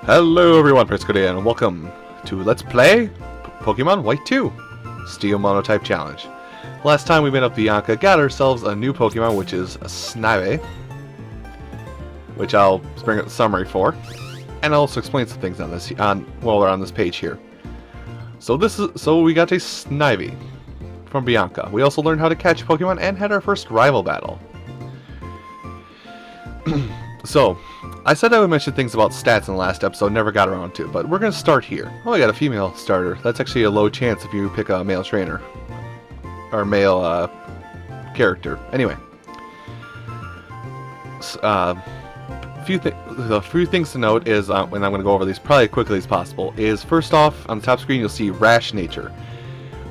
Hello everyone, Prisco and welcome to Let's Play Pokemon White 2 Steel Monotype Challenge. Last time we went up Bianca, got ourselves a new Pokemon, which is a Snivy, which I'll bring up the summary for, and I'll also explain some things on this while we're on this page here. So we got a Snivy from Bianca. We also learned how to catch Pokemon and had our first rival battle. So, I said I would mention things about stats in the last episode, never got around to it, but we're going to start here. Oh, I got a female starter. That's actually a low chance if you pick a male trainer. Or male character. Anyway. The few things to note is, and I'm going to go over these probably as quickly as possible, is first off, on the top screen you'll see Rash Nature.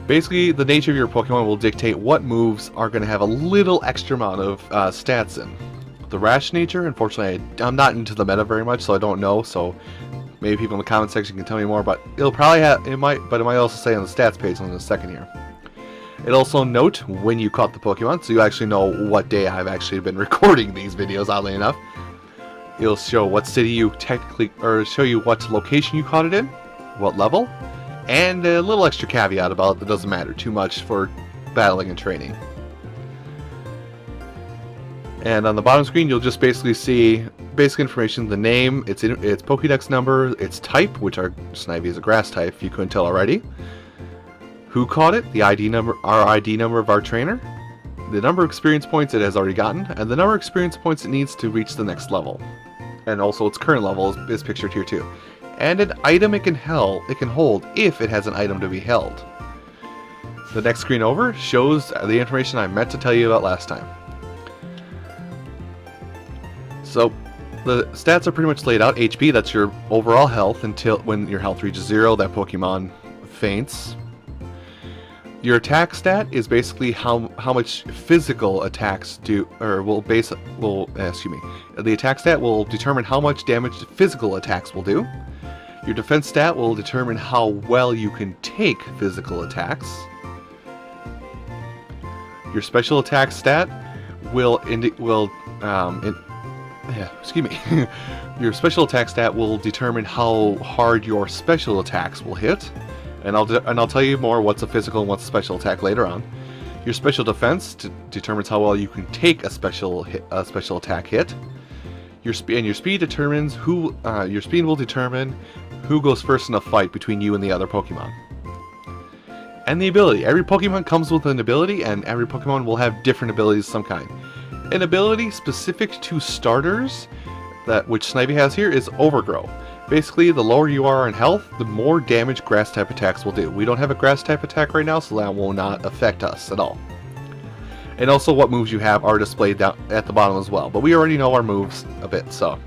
Basically, the nature of your Pokemon will dictate what moves are going to have a little extra amount of stats in. The Rash Nature, unfortunately, I'm not into the meta very much, so I don't know. So maybe people in the comment section can tell me more. But it'll probably have it might also say on the stats page in a second here. It'll also note when you caught the Pokemon, so you actually know what day I've actually been recording these videos. Oddly enough, it'll show what city you show you what location you caught it in, what level, and a little extra caveat about it that doesn't matter too much for battling and training. And on the bottom screen, you'll just basically see basic information: the name, its Pokédex number, its type, which our Snivy is a grass type, if you couldn't tell already. Who caught it? The ID number, our ID number of our trainer. The number of experience points it has already gotten, and the number of experience points it needs to reach the next level. And also its current level is pictured here too. And an item it can hold if it has an item to be held. The next screen over shows the information I meant to tell you about last time. So, the stats are pretty much laid out. HP, that's your overall health until when your health reaches 0, that Pokemon faints. Your attack stat is basically how much physical attacks do, or the attack stat will determine how much damage physical attacks will do. Your defense stat will determine how well you can take physical attacks. Your special attack stat your special attack stat will determine how hard your special attacks will hit, and I'll tell you more what's a physical and what's a special attack later on. Your special defense determines how well you can take a special attack hit. Your speed determines your speed will determine who goes first in a fight between you and the other Pokemon. And the ability. Every Pokemon comes with an ability, and every Pokemon will have different abilities of some kind. An ability specific to starters, which Snivy has here, is Overgrow. Basically, the lower you are in health, the more damage grass type attacks will do. We don't have a grass type attack right now, so that will not affect us at all. And also what moves you have are displayed down at the bottom as well. But we already know our moves a bit, so...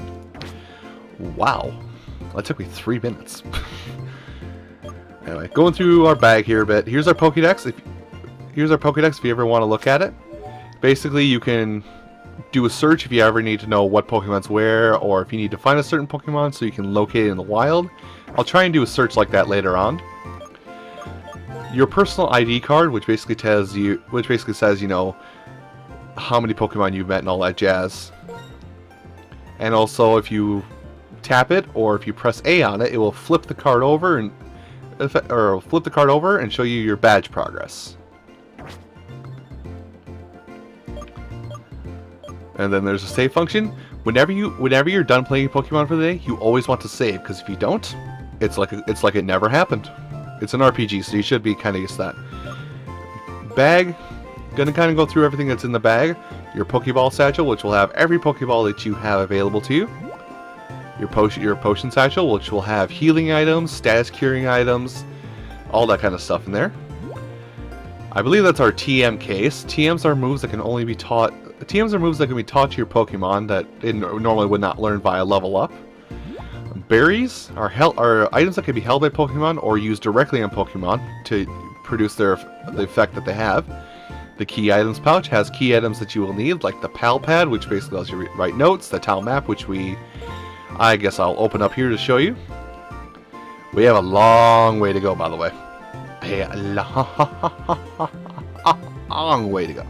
Wow. That took me 3 minutes. Anyway, going through our bag here a bit. Here's our Pokédex. Here's our Pokédex if you ever want to look at it. Basically, you can do a search if you ever need to know what Pokemon's where, or if you need to find a certain Pokemon so you can locate it in the wild. I'll try and do a search like that later on. Your personal ID card, which basically says, you know, how many Pokemon you've met and all that jazz. And also, if you tap it or if you press A on it, it will flip the card over and show you your badge progress. And then there's a save function. Whenever you're done playing Pokemon for the day, you always want to save, because if you don't, it's like it never happened. It's an RPG, so you should be kind of used to that. Bag, gonna kind of go through everything that's in the bag. Your Pokeball satchel, which will have every Pokeball that you have available to you. Your potion satchel, which will have healing items, status curing items, all that kind of stuff in there. I believe that's our TM case. TMs are moves that can only be taught. TMs are moves that can be taught to your Pokemon that it normally would not learn via level up. Berries are items that can be held by Pokemon or used directly on Pokemon to produce the effect that they have. The key items pouch has key items that you will need, like the Pal Pad, which basically lets you write notes, the Tile Map, which I guess I'll open up here to show you. We have a long way to go, by the way. A long way to go.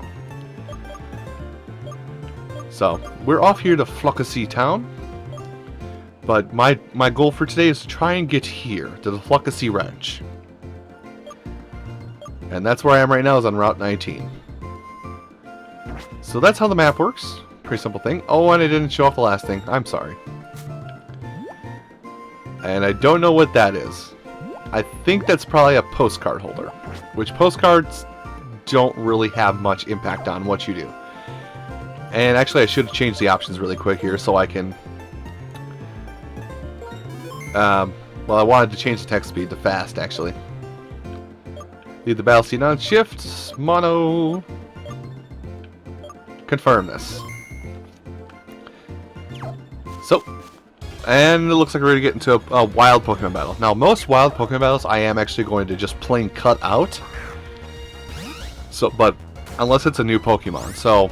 So, we're off here to Flockacy Town. But my goal for today is to try and get here, to the Flucacy Ranch. And that's where I am right now, is on Route 19. So that's how the map works. Pretty simple thing. Oh, and I didn't show off the last thing. I'm sorry. And I don't know what that is. I think that's probably a postcard holder. Which postcards don't really have much impact on what you do. And actually I should change the options really quick here so I can... well, I wanted to change the text speed to fast, actually. Leave the battle scene on shift, mono... Confirm this. So, and it looks like we're going to get into a wild Pokemon battle. Now, most wild Pokemon battles I am actually going to just plain cut out. So, but unless it's a new Pokemon. So,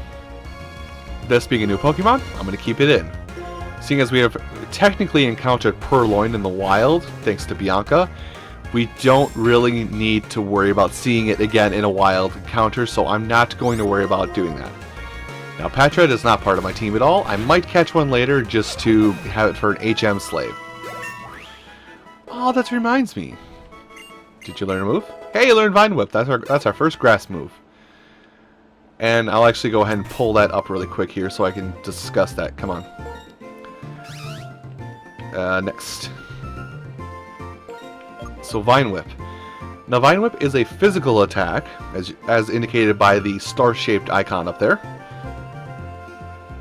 this being a new Pokemon, I'm going to keep it in. Seeing as we have technically encountered Purloin in the wild, thanks to Bianca, we don't really need to worry about seeing it again in a wild encounter, so I'm not going to worry about doing that. Now, Patred is not part of my team at all. I might catch one later just to have it for an HM slave. Oh, that reminds me. Did you learn a move? Hey, you learned Vine Whip. That's our first grass move. And I'll actually go ahead and pull that up really quick here so I can discuss that. Come on. Next. So, Vine Whip. Now, Vine Whip is a physical attack, as indicated by the star-shaped icon up there.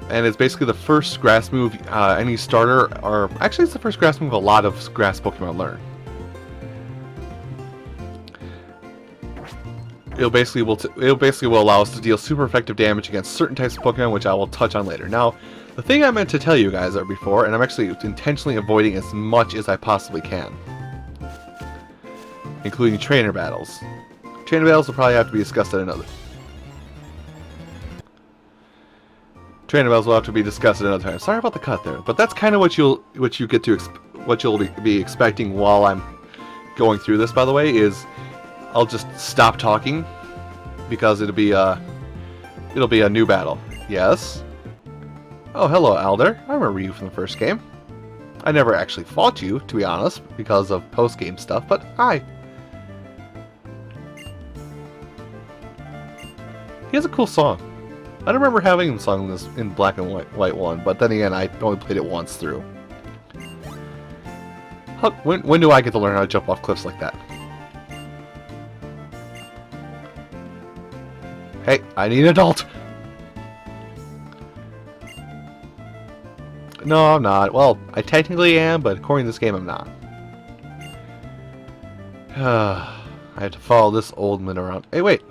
And it's basically the first grass move any starter, or actually it's the first grass move a lot of grass Pokemon learn. It'll basically will allow us to deal super effective damage against certain types of Pokemon, which I will touch on later. Now, the thing I meant to tell you guys before, and I'm actually intentionally avoiding as much as I possibly can, including trainer battles. Trainer battles will probably have to be discussed at another. Trainer battles will have to be discussed at another time. Sorry about the cut there, but that's kind of what you'll be expecting while I'm going through this. By the way, is I'll just stop talking because it'll be a new battle. Yes. Oh, hello, Alder. I remember you from the first game. I never actually fought you, to be honest, because of post-game stuff. But hi. He has a cool song. I don't remember having him sung this in Black and White 1, but then again, I only played it once through. When do I get to learn how to jump off cliffs like that? Hey, I need an adult! No, I'm not. Well, I technically am, but according to this game, I'm not. I have to follow this old man around. Hey, wait!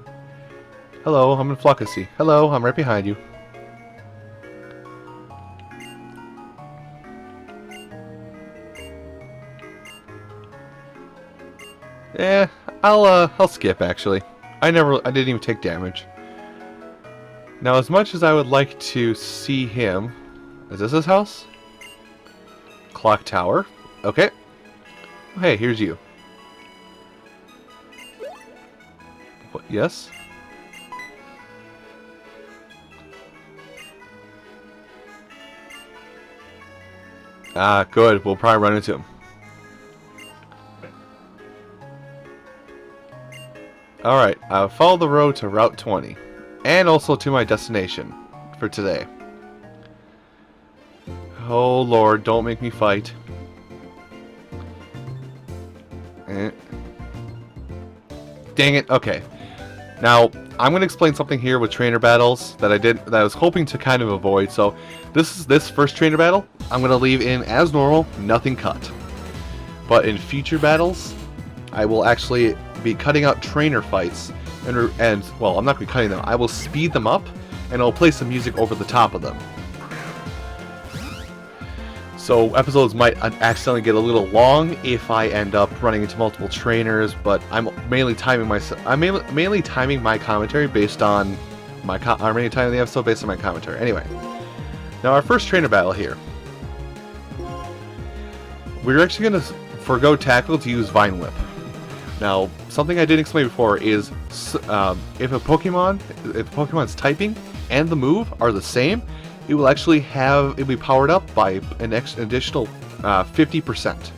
Hello, I'm in Flucacy. Hello, I'm right behind you. Yeah, I'll skip actually. I didn't even take damage. Now, as much as I would like to see him, is this his house? Clock Tower. Okay. Hey, here's you. What? Yes. Ah, good. We'll probably run into him. Alright, I'll follow the road to Route 20. And also to my destination for today. Oh Lord, don't make me fight. Dang it, okay. Now, I'm going to explain something here with trainer battles that I was hoping to kind of avoid. So, this first trainer battle, I'm going to leave in as normal, nothing cut. But in future battles, I will actually be cutting out trainer fights, and well, I'm not going to be cutting them. I will speed them up, and I'll play some music over the top of them. So episodes might accidentally get a little long if I end up running into multiple trainers, but I'm mainly timing my commentary based on I'm mainly timing the episode based on my commentary. Anyway, now our first trainer battle here. We're actually going to forgo tackle to use Vine Whip. Now, something I didn't explain before is if a Pokemon's typing and the move are the same, it will actually be powered up by an additional 50%.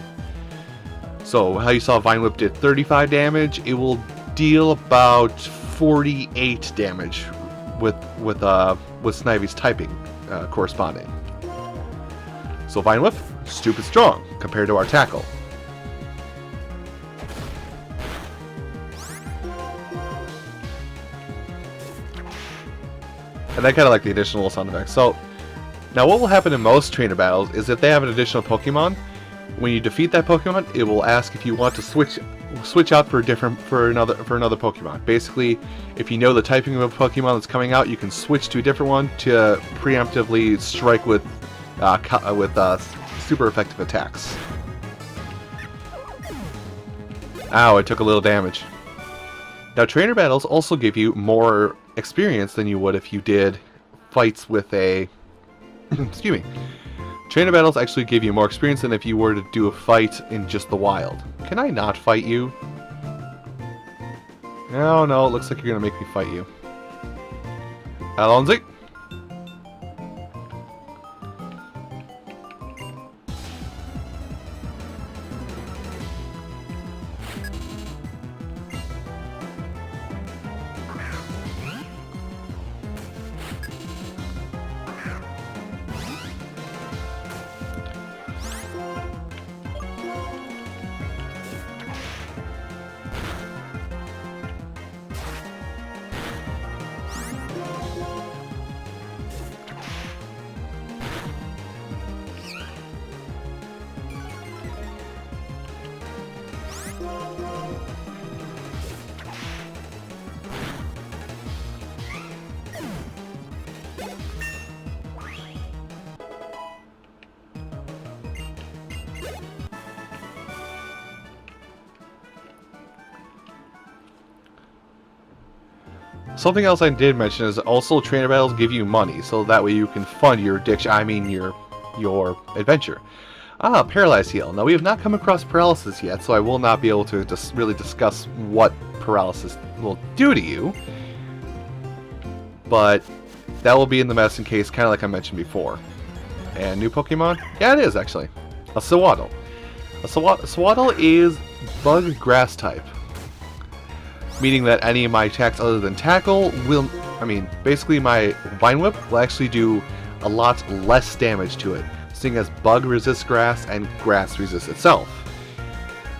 So how you saw Vine Whip did 35 damage, it will deal about 48 damage with Snivy's typing corresponding. So Vine Whip, stupid strong compared to our tackle. And I kind of like the additional sound effects. So now what will happen in most trainer battles is if they have an additional Pokemon, when you defeat that Pokemon, it will ask if you want to switch out for another Pokemon. Basically, if you know the typing of a Pokemon that's coming out, you can switch to a different one to preemptively strike with super effective attacks. Ow, I took a little damage. Now, trainer battles also give you more experience than you would if you did fights with a... Excuse me. Trainer battles actually give you more experience than if you were to do a fight in just the wild. Can I not fight you? No, it looks like you're going to make me fight you. Alonzi? Something else I did mention is also trainer battles give you money, so that way you can fund your your adventure. Paralyze heal. Now we have not come across paralysis yet, so I will not be able to really discuss what paralysis will do to you. But that will be in the medicine case, kind of like I mentioned before. And new Pokemon? Yeah, it is actually. A Sewaddle. A Sewaddle is Bug Grass type. Meaning that any of my attacks other than Tackle will... basically my Vine Whip will actually do a lot less damage to it, seeing as Bug resists Grass and Grass resists itself.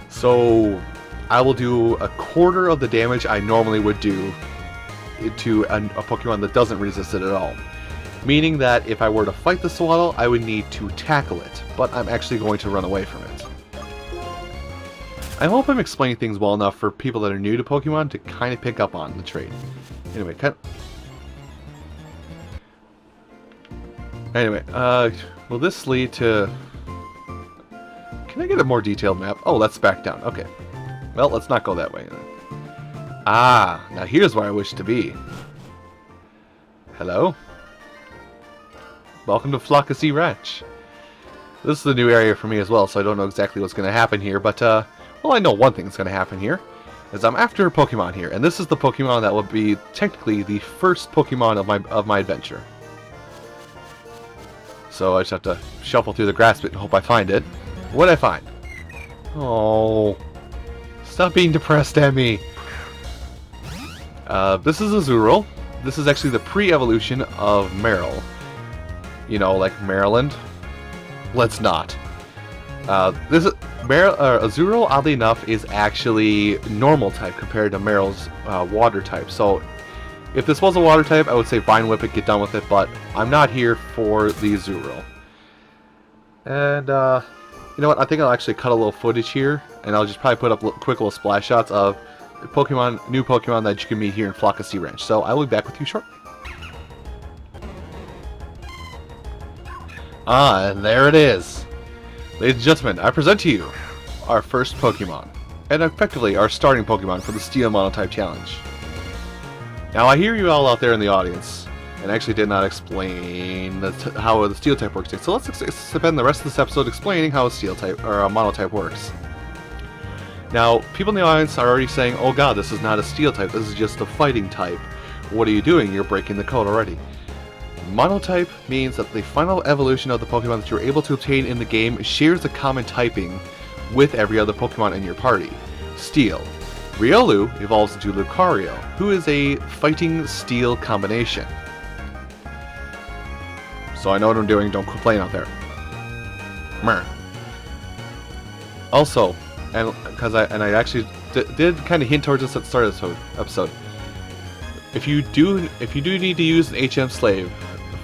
So I will do a quarter of the damage I normally would do to a Pokemon that doesn't resist it at all. Meaning that if I were to fight the Sewaddle, I would need to tackle it, but I'm actually going to run away from it. I hope I'm explaining things well enough for people that are new to Pokemon to kind of pick up on the trait. Anyway, will this lead to... Can I get a more detailed map? Oh, that's back down. Okay. Well, let's not go that way. Ah, now here's where I wish to be. Hello? Welcome to Flockasee Ranch. This is a new area for me as well, so I don't know exactly what's going to happen here, but, well, I know one thing that's going to happen here, is I'm after a Pokemon here, and this is the Pokemon that will be technically the first Pokemon of my adventure. So I just have to shuffle through the grass bit and hope I find it. What did I find? Oh, stop being depressed at me. This is Azurill. This is actually the pre-evolution of Meryl. You know, like Maryland. Let's not. Azurill, oddly enough, is actually normal type compared to Meryl's water type. So, if this was a water type, I would say Vine Whip it, get done with it, but I'm not here for the Azurill. And, you know what, I think I'll actually cut a little footage here, and I'll just probably put up quick little splash shots of new Pokemon that you can meet here in Flockasee Ranch. So, I will be back with you shortly. Ah, and there it is. Ladies and gentlemen, I present to you our first Pokemon, and effectively our starting Pokemon for the Steel Monotype Challenge. Now I hear you all out there in the audience, and actually did not explain how the Steel type works yet, so let's spend the rest of this episode explaining how a Steel type or a Monotype works. Now, people in the audience are already saying, "Oh God, this is not a Steel type. This is just a fighting type. What are you doing? You're breaking the code already." Monotype means that the final evolution of the Pokemon that you're able to obtain in the game shares a common typing with every other Pokemon in your party. Steel. Riolu evolves into Lucario, who is a fighting steel combination. So I know what I'm doing, don't complain out there. Mer. Also, and I actually did kind of hint towards this at the start of this episode. If you do need to use an HM slave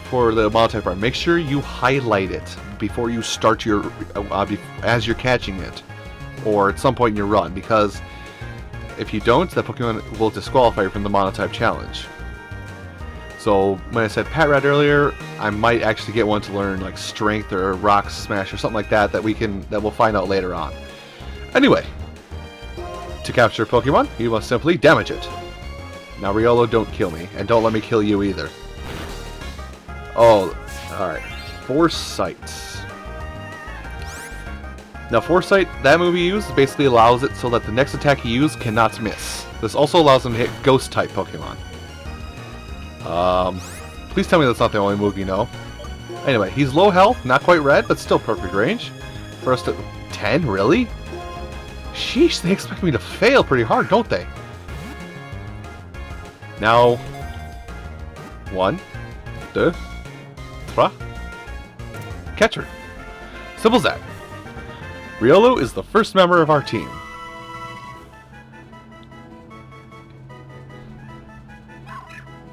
for the Monotype run, make sure you highlight it before you start your as you're catching it, or at some point in your run, because if you don't, that Pokemon will disqualify you from the Monotype challenge. So when I said Patrat earlier, I might actually get one to learn like Strength or Rock Smash or something like that that we'll find out later on. Anyway, to capture Pokemon, you must simply damage it. Now Riolu, don't kill me, and don't let me kill you either. Oh, alright. Foresight. Now Foresight, that move you use, basically allows it so that the next attack you use cannot miss. This also allows them to hit Ghost-type Pokemon. Please tell me that's not the only move you know. Anyway, he's low health, not quite red, but still perfect range. First at 10, really? Sheesh, they expect me to fail pretty hard, don't they? Now, 1, 2, 3, catcher. Simple as that. Riolu is the first member of our team.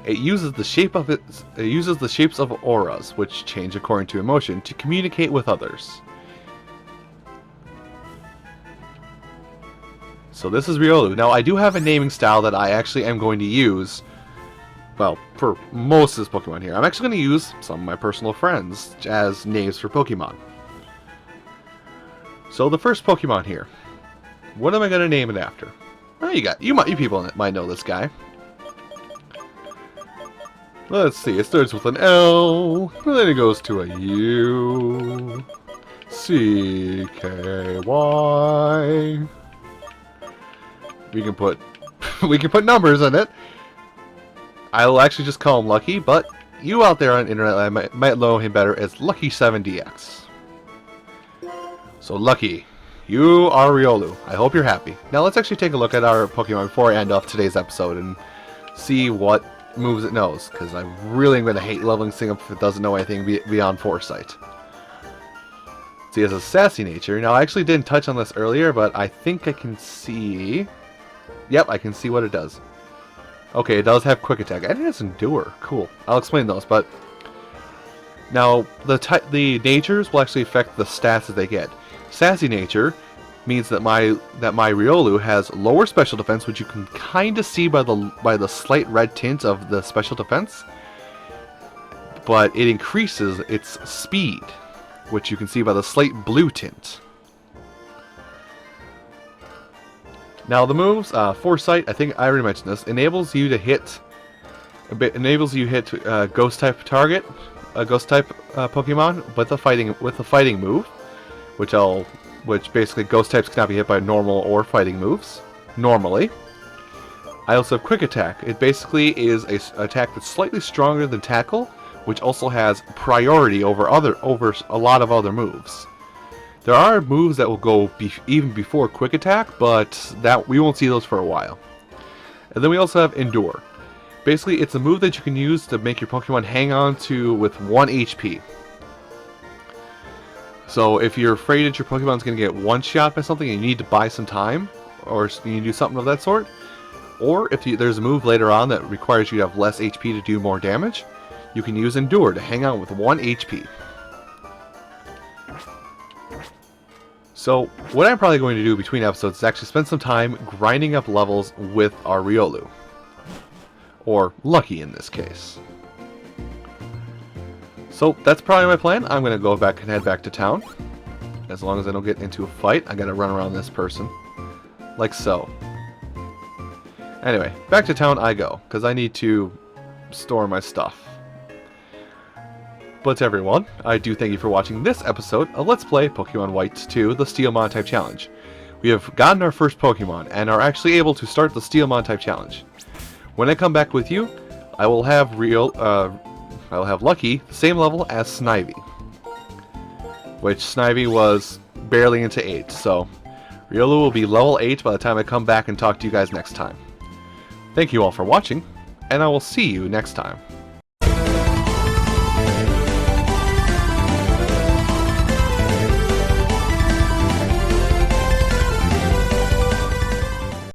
It uses the shapes of auras, which change according to emotion, to communicate with others. So this is Riolu. Now I do have a naming style that I actually am going to use, well, for most of this Pokemon here. I'm actually going to use some of my personal friends as names for Pokemon. So the first Pokemon here, what am I going to name it after? Oh, you people might know this guy. Let's see, it starts with an L, and then it goes to a U, C, K, Y. We can put numbers in it. I'll actually just call him Lucky, but you out there on the internet might know him better as Lucky7DX. So Lucky, you are Riolu. I hope you're happy. Now let's actually take a look at our Pokemon before I end off today's episode and see what moves it knows, because I'm really going to hate leveling this thing up if it doesn't know anything beyond Foresight. So he has a sassy nature. Now I actually didn't touch on this earlier, but I think I can see... Yep, I can see what it does. Okay, it does have Quick Attack, and it has Endure. Cool. I'll explain those, but... Now, the natures will actually affect the stats that they get. Sassy nature means that my Riolu has lower special defense, which you can kind of see by the slight red tint of the special defense. But it increases its speed, which you can see by the slight blue tint. Now the moves, Foresight, I think I already mentioned this, enables you to hit Ghost type target, a Ghost type Pokemon with a fighting move, which basically Ghost types cannot be hit by normal or fighting moves normally. I also have Quick Attack. It basically is an attack that's slightly stronger than Tackle, which also has priority over a lot of other moves. There are moves that will go even before Quick Attack, but we won't see those for a while. And then we also have Endure. Basically, it's a move that you can use to make your Pokemon hang on to with 1 HP. So if you're afraid that your Pokemon's going to get one-shot by something and you need to buy some time, or you can do something of that sort, or if there's a move later on that requires you to have less HP to do more damage, you can use Endure to hang on with 1 HP. So, what I'm probably going to do between episodes is actually spend some time grinding up levels with our Riolu. Or Lucky in this case. So, that's probably my plan. I'm going to go back and head back to town. As long as I don't get into a fight, I gotta run around this person. Like so. Anyway, back to town I go, because I need to store my stuff. But everyone, I do thank you for watching this episode of Let's Play Pokemon White 2, the Steel Monotype Challenge. We have gotten our first Pokemon, and are actually able to start the Steel Monotype Challenge. When I come back with you, I will have I will have Lucky the same level as Snivy, which Snivy was barely into 8, so Riolu will be level 8 by the time I come back and talk to you guys next time. Thank you all for watching, and I will see you next time.